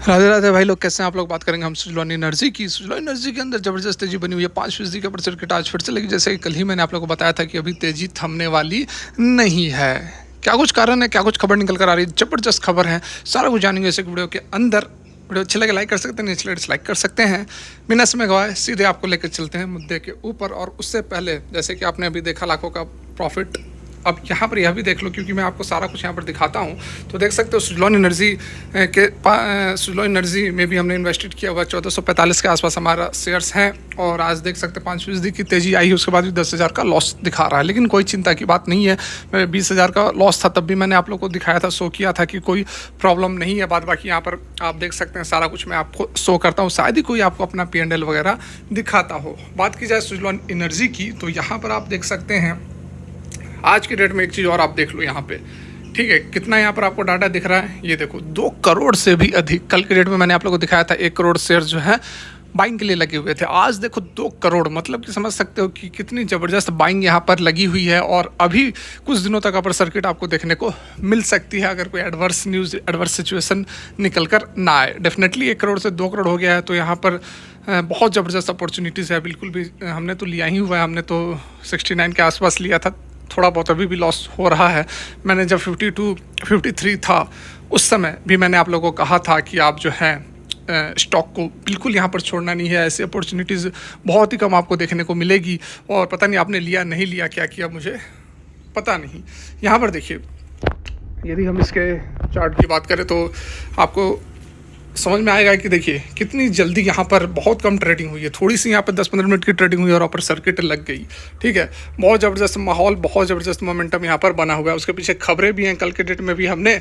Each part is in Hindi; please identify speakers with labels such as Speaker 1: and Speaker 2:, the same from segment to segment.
Speaker 1: राधे राधे भाई लोग, कैसे हैं आप लोग। बात करेंगे हम सुजलॉन एनर्जी की। सुजलॉन एनर्जी के अंदर जबरदस्त तेजी बनी हुई है, 5% का परसेंट आज फिर से लगी। जैसे कि कल ही मैंने आप लोगों को बताया था कि अभी तेजी थमने वाली नहीं है। क्या कुछ कारण है, क्या कुछ खबर निकल कर आ रही है, जबरदस्त खबर है, सारा कुछ जानेंगे इस वीडियो के अंदर। वीडियो अच्छे लगे लाइक कर सकते हैं, नहीं डिसलाइक कर सकते हैं। बिना समय गवाए सीधे आपको लेकर चलते हैं मुद्दे के ऊपर। और उससे पहले जैसे कि आपने अभी देखा लाखों का प्रॉफिट, अब यहाँ पर यह भी देख लो, क्योंकि मैं आपको सारा कुछ यहाँ पर दिखाता हूँ। तो देख सकते हो सुजलॉन एनर्जी सुजलॉन एनर्जी में भी हमने इन्वेस्टेड किया हुआ 1445 के आसपास हमारा शेयर्स हैं। और आज देख सकते हैं 5% की तेज़ी आई है, उसके बाद भी 10,000 का लॉस दिखा रहा है। लेकिन कोई चिंता की बात नहीं है। मैं 20,000 का लॉस था तब भी मैंने आप लोग को दिखाया था, शो किया था कि कोई प्रॉब्लम नहीं है। बाद बाकी यहाँ पर आप देख सकते हैं सारा कुछ मैं आपको शो करता हूँ, शायद ही कोई आपको अपना P&L वगैरह दिखाता हो। बात की जाए सुजलॉन एनर्जी की, तो यहाँ पर आप देख सकते हैं आज की डेट में एक चीज़ और आप देख लो यहाँ पे, ठीक है। कितना यहाँ पर आपको डाटा दिख रहा है, ये देखो 2 करोड़ से भी अधिक। कल के डेट में मैंने आप लोगों को दिखाया था 1 करोड़ शेयर जो है बाइंग के लिए लगे हुए थे। आज देखो 2 करोड़, मतलब कि समझ सकते हो कि कितनी ज़बरदस्त बाइंग यहाँ पर लगी हुई है। और अभी कुछ दिनों तक अपर सर्किट आपको देखने को मिल सकती है, अगर कोई एडवर्स न्यूज़, एडवर्स सिचुएशन निकल कर ना आए। डेफिनेटली 1 करोड़ से 2 करोड़ हो गया है, तो यहाँ पर बहुत ज़बरदस्त अपॉर्चुनिटीज़ है। बिल्कुल भी हमने तो लिया ही हुआ है, हमने तो 69 के आसपास लिया था। थोड़ा बहुत अभी भी लॉस हो रहा है। मैंने जब 52, 53 था उस समय भी मैंने आप लोगों को कहा था कि आप जो है स्टॉक को बिल्कुल यहाँ पर छोड़ना नहीं है। ऐसी अपॉर्चुनिटीज़ बहुत ही कम आपको देखने को मिलेगी। और पता नहीं आपने लिया नहीं लिया, क्या किया मुझे पता नहीं। यहाँ पर देखिए, यदि हम इसके चार्ट की बात करें तो आपको समझ में आएगा कि देखिए कितनी जल्दी यहाँ पर बहुत कम ट्रेडिंग हुई है। थोड़ी सी यहाँ पर 10-15 मिनट की ट्रेडिंग हुई और अपर सर्किट लग गई, ठीक है। बहुत ज़बरदस्त माहौल, बहुत ज़बरदस्त मोमेंटम यहाँ पर बना हुआ है। उसके पीछे खबरें भी हैं। कल के डेट में भी हमने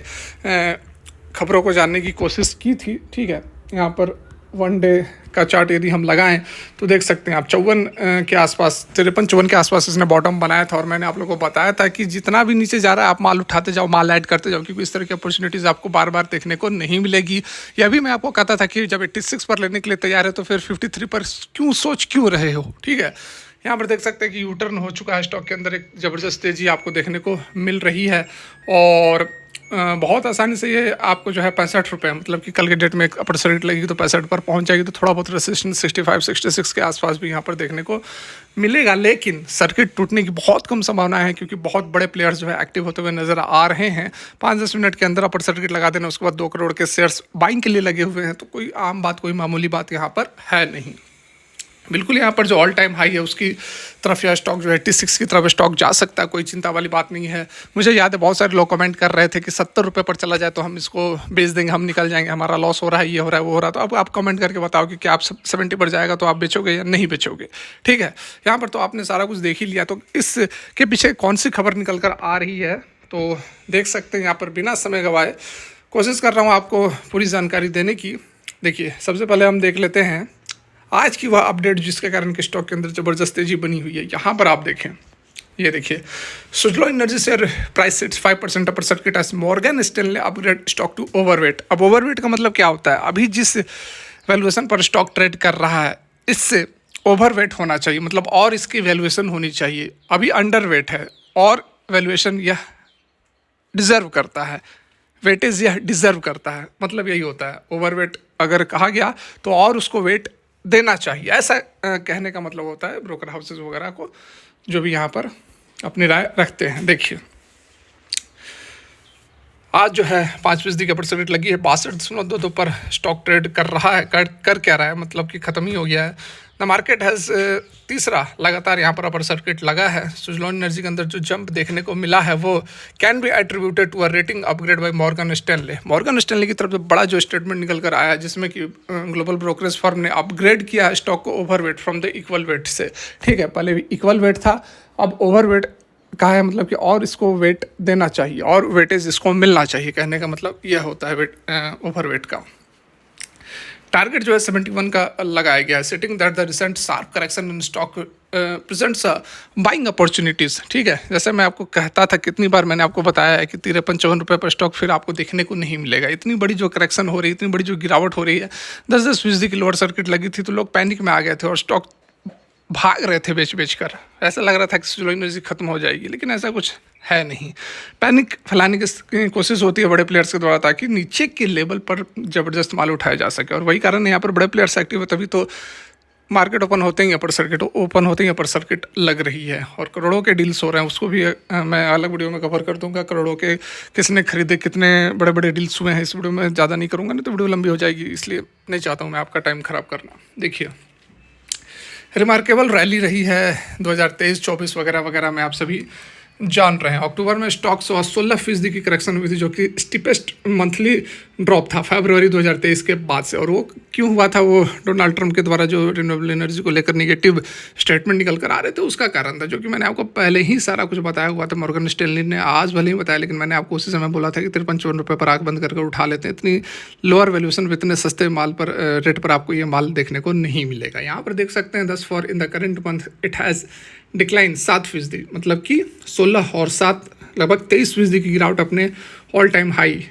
Speaker 1: खबरों को जानने की कोशिश की थी, ठीक है। यहाँ पर 1 डे का चार्ट यदि हम लगाएं तो देख सकते हैं आप 54 के आसपास, 53-54 के आसपास इसने बॉटम बनाया था। और मैंने आप लोगों को बताया था कि जितना भी नीचे जा रहा है आप माल उठाते जाओ, माल ऐड करते जाओ, क्योंकि इस तरह की अपॉर्चुनिटीज़ आपको बार बार देखने को नहीं मिलेगी। यह भी मैं आपको कहता था कि जब 86 पर लेने के लिए तैयार है तो फिर 53 पर क्यों रहे हो, ठीक है। यहाँ पर देख सकते हैं कि यूटर्न हो चुका है स्टॉक के अंदर, एक ज़बरदस्त तेज़ी आपको देखने को मिल रही है। और बहुत आसानी से ये आपको जो है 65 रुपये, मतलब कि कल के डेट में एक अपर सर्किट लगेगी तो 65 पर पहुंच जाएगी। तो थोड़ा बहुत रेसिस्टेंस 65-66 के आसपास भी यहाँ पर देखने को मिलेगा। लेकिन सर्किट टूटने की बहुत कम संभावना है, क्योंकि बहुत बड़े प्लेयर्स जो है एक्टिव होते हुए नजर आ रहे हैं। 5-10 मिनट के अंदर अपर सर्किट लगा देना, उसके बाद 2 करोड़ के शेयर्स बाइंग के लिए लगे हुए हैं। तो कोई आम बात, कोई मामूली बात यहाँ पर है नहीं। बिल्कुल यहाँ पर जो ऑल टाइम हाई है उसकी तरफ या स्टॉक जो है 86 की तरफ स्टॉक जा सकता है, कोई चिंता वाली बात नहीं है। मुझे याद है बहुत सारे लोग कमेंट कर रहे थे कि 70 रुपये पर चला जाए तो हम इसको बेच देंगे, हम निकल जाएंगे, हमारा लॉस हो रहा है, ये हो रहा है, वो हो रहा है। तो अब आप कमेंट करके बताओ कि क्या आप 70 पर जाएगा तो आप बेचोगे या नहीं बेचोगे, ठीक है। यहाँ पर तो आपने सारा कुछ देख ही लिया। तो इसके पीछे कौन सी खबर निकल कर आ रही है तो देख सकते हैं। यहाँ पर बिना समय गवाए कोशिश कर रहा हूँ आपको पूरी जानकारी देने की। देखिए, सबसे पहले हम देख लेते हैं आज की वह अपडेट जिसके कारण कि स्टॉक के अंदर ज़बरदस्त तेजी बनी हुई है। यहाँ पर आप देखें, ये देखिए, Suzlon energy share price sets 5% upper circuit as Morgan Stanley upgrade stock to overweight. अब ओवरवेट का मतलब क्या होता है, अभी जिस वैल्यूएशन पर स्टॉक ट्रेड कर रहा है इससे ओवरवेट होना चाहिए, मतलब और इसकी वैल्यूएशन होनी चाहिए। अभी अंडरवेट है और वैल्यूएशन यह डिज़र्व करता है, वेटेज यह डिज़र्व करता है, मतलब यही होता है। ओवरवेट अगर कहा गया तो और उसको वेट देना चाहिए, ऐसा कहने का मतलब होता है ब्रोकर हाउसेज वगैरह को, जो भी यहाँ पर अपनी राय रखते हैं। देखिए, आज जो है 5% की अपर सर्किट लगी है, 62.22 पर स्टॉक ट्रेड कर रहा है। कर क्या रहा है, मतलब कि ख़त्म ही हो गया है। द मार्केट हैज़ तीसरा लगातार यहाँ पर अपर सर्किट लगा है। सुजलॉन एनर्जी के अंदर जो जंप देखने को मिला है वो can be attributed to a rating upgrade by Morgan Stanley. Morgan Stanley की तरफ से बड़ा जो स्टेटमेंट निकल कर आया है, जिसमें कि ग्लोबल ब्रोकरेज फर्म ने अपग्रेड किया है स्टॉक को overweight from the equal weight से, ठीक है। पहले भी इक्वल वेट था, अब ओवरवेट कहा है, मतलब कि और इसको वेट देना चाहिए और वेटेज इसको मिलना चाहिए। कहने का मतलब यह होता है ओवरवेट का। टारगेट जो है 71 का लगाया गया है। Setting that the recent sharp correction in stock presents buying opportunities, ठीक है। जैसे मैं आपको कहता था, कितनी बार मैंने आपको बताया है कि 53-54 रुपये पर स्टॉक फिर आपको देखने को नहीं मिलेगा। इतनी बड़ी जो करेक्शन हो रही है, इतनी बड़ी जो गिरावट हो रही है, 10-10% की लोअर सर्किट लगी थी तो लोग पैनिक में आ गए थे और स्टॉक भाग रहे थे बेच कर। ऐसा लग रहा था कि सुजुकी एनर्जी खत्म हो जाएगी, लेकिन ऐसा कुछ है नहीं। पैनिक फैलाने की कोशिश होती है बड़े प्लेयर्स के द्वारा ताकि नीचे के लेवल पर ज़बरदस्त माल उठाया जा सके, और वही कारण है यहाँ पर बड़े प्लेयर्स एक्टिव है, तभी तो मार्केट ओपन होते ही अपर सर्किट ओपन होते ही अपर सर्किट लग रही है और करोड़ों के डील्स हो रहे हैं। उसको भी मैं अलग वीडियो में कवर कर दूंगा। करोड़ों के किसने खरीदे, कितने बड़े बड़े डील्स हुए हैं, इस वीडियो में ज़्यादा नहीं करूँगा, नहीं तो वीडियो लंबी हो जाएगी, इसलिए नहीं चाहता हूँ मैं आपका टाइम ख़राब करना। देखिए, रिमार्केबल रैली रही है 2023-24 वगैरह वगैरह में, आप सभी जान रहे हैं। अक्टूबर में स्टॉक्स 16% की करेक्शन हुई थी, जो कि स्टीपेस्ट मंथली ड्रॉप था फरवरी 2023 के बाद से। और वो क्यों हुआ था? वो डोनाल्ड ट्रंप के द्वारा जो रिन्यूएबल एनर्जी को लेकर नेगेटिव स्टेटमेंट निकल कर आ रहे थे, उसका कारण था, जो कि मैंने आपको पहले ही सारा कुछ बताया हुआ था। मॉर्गन स्टैनली ने आज भले ही बताया, लेकिन मैंने आपको उसी समय बोला था कि 53-54 रुपये पर आंख बंद करके उठा लेते हैं। इतनी लोअर वैल्यूएशन, इतने सस्ते माल पर रेट पर आपको ये माल देखने को नहीं मिलेगा। यहाँ पर देख सकते हैं 10 for in the current month it has decline 7%, मतलब कि 16 और 7 लगभग 23% की गिरावट अपने ऑल टाइम हाई।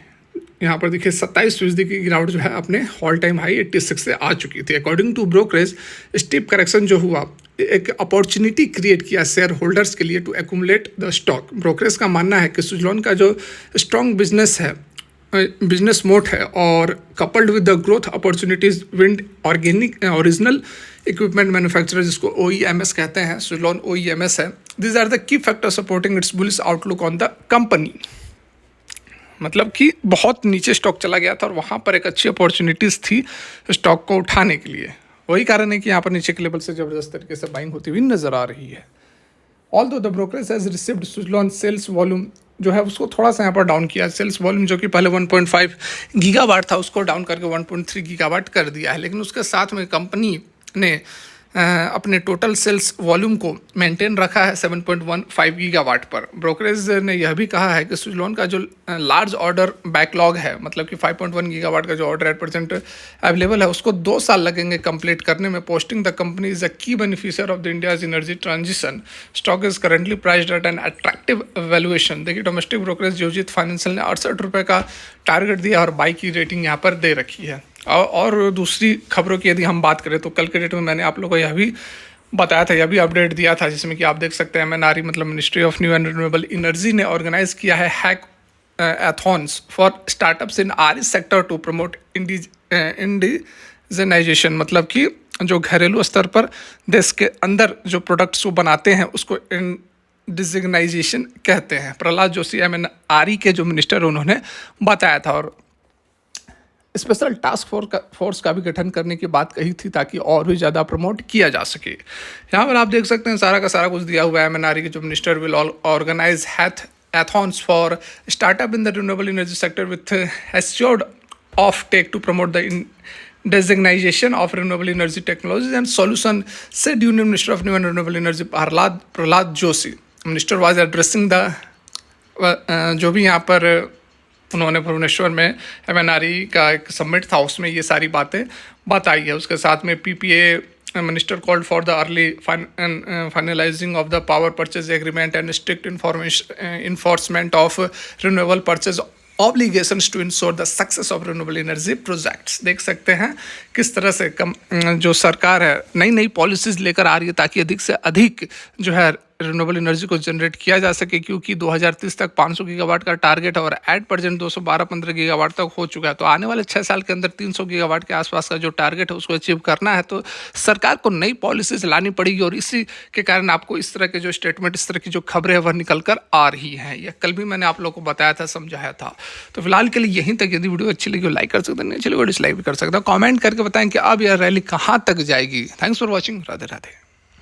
Speaker 1: यहाँ पर देखिए 27% की गिरावट जो है अपने ऑल टाइम हाई 86 से आ चुकी थी। According to brokerage, steep correction जो हुआ एक अपॉर्चुनिटी क्रिएट किया शेयर होल्डर्स के लिए to accumulate the stock. Brokerage का मानना है कि सुजलॉन का जो स्ट्रॉन्ग बिजनेस मोड है और coupled with the growth opportunities wind organic original equipment manufacturer, जिसको OEMS कहते हैं, सुजलॉन OEMS है। This are the key factor supporting its bullish outlook on the company. मतलब कि बहुत नीचे स्टॉक चला गया था और वहाँ पर एक अच्छी अपॉर्चुनिटीज़ थी स्टॉक को उठाने के लिए। वही कारण है कि यहाँ पर नीचे के लेवल से ज़बरदस्त तरीके से बाइंग होती हुई नजर आ रही है। Although the brokerage has received Suzlon sales volume जो है उसको थोड़ा सा यहाँ पर डाउन किया। सेल्स वॉल्यूम जो कि पहले 1.5 गीगावाट था, उसको डाउन करके 1.3 गीगावाट कर दिया है। लेकिन उसके साथ में कंपनी ने अपने टोटल सेल्स वॉल्यूम को मेंटेन रखा है 7.15 गीगावाट पर। ब्रोकरेज ने यह भी कहा है कि सुजलॉन का जो लार्ज ऑर्डर बैकलॉग है, मतलब कि 5.1 गीगावाट का जो ऑर्डर एट प्रेजेंट अवेलेबल है, उसको 2 साल लगेंगे कंप्लीट करने में। Posting the company is a key beneficiary of the India's energy transition. Stock is currently priced at an attractive valuation. देखिए, डोमेस्टिक ब्रोकरेज योजित फाइनेंशियल ने 68 रुपये का टारगेट दिया और बाई की रेटिंग यहाँ पर दे रखी है। और दूसरी खबरों की यदि हम बात करें तो कल के डेट में मैंने आप लोगों को यह भी बताया था, यह भी अपडेट दिया था, जिसमें कि आप देख सकते हैं MNRE मतलब ministry of new and renewable energy ने ऑर्गेनाइज किया है hackathons for startups in RE sector to promote indigenisation. मतलब कि जो घरेलू स्तर पर देश के अंदर जो प्रोडक्ट्स को बनाते हैं उसको इंडिजनाइजेशन कहते हैं। प्रहलाद जोशी MNRE के जो मिनिस्टर उन्होंने बताया था, और स्पेशल टास्क फोर्स का भी गठन करने की बात कही थी ताकि और भी ज़्यादा प्रमोट किया जा सके। यहाँ पर आप देख सकते हैं सारा का सारा कुछ दिया हुआ है। MNRE के जो minister will organise hackathons for startup in the renewable energy sector with assured of tech to promote the designation of renewable energy technologies and solution, said Union Minister of New and Renewable Energy Prahlad Joshi. Minister was addressing the जो भी यहाँ पर उन्होंने भुवनेश्वर में MNRE का एक समिट था, उसमें ये सारी बातें बताई है। उसके साथ में PPA minister called for the early finalizing of the power purchase agreement and strict enforcement of renewable purchase obligations to ensure the success of renewable energy projects. देख सकते हैं किस तरह से जो सरकार है नई नई पॉलिसीज़ लेकर आ रही है ताकि अधिक से अधिक जो है रिन्यूएबल एनर्जी को जनरेट किया जा सके, क्योंकि 2030 तक 500 गीगावाट का टारगेट है और एट प्रेजेंट 212-15 गीगावाट तक हो चुका है। तो आने वाले 6 साल के अंदर 300 गीगावाट के आसपास का जो टारगेट है उसको अचीव करना है, तो सरकार को नई पॉलिसीज लानी पड़ेगी। और इसी के कारण आपको इस तरह के जो स्टेटमेंट, इस तरह की जो खबरें हैं वह निकल कर आ रही हैं। यह कल भी मैंने आप लोगों को बताया था, समझाया था। तो फिलहाल के लिए यहीं तक। यदि वीडियो अच्छी लगी लाइक कर सकते हैं, नहीं अच्छी लगी डिसलाइक भी कर सकते हैं। कॉमेंट करके बताएं कि अब यह रैली कहाँ तक जाएगी। Thanks for watching. Radhe Radhe.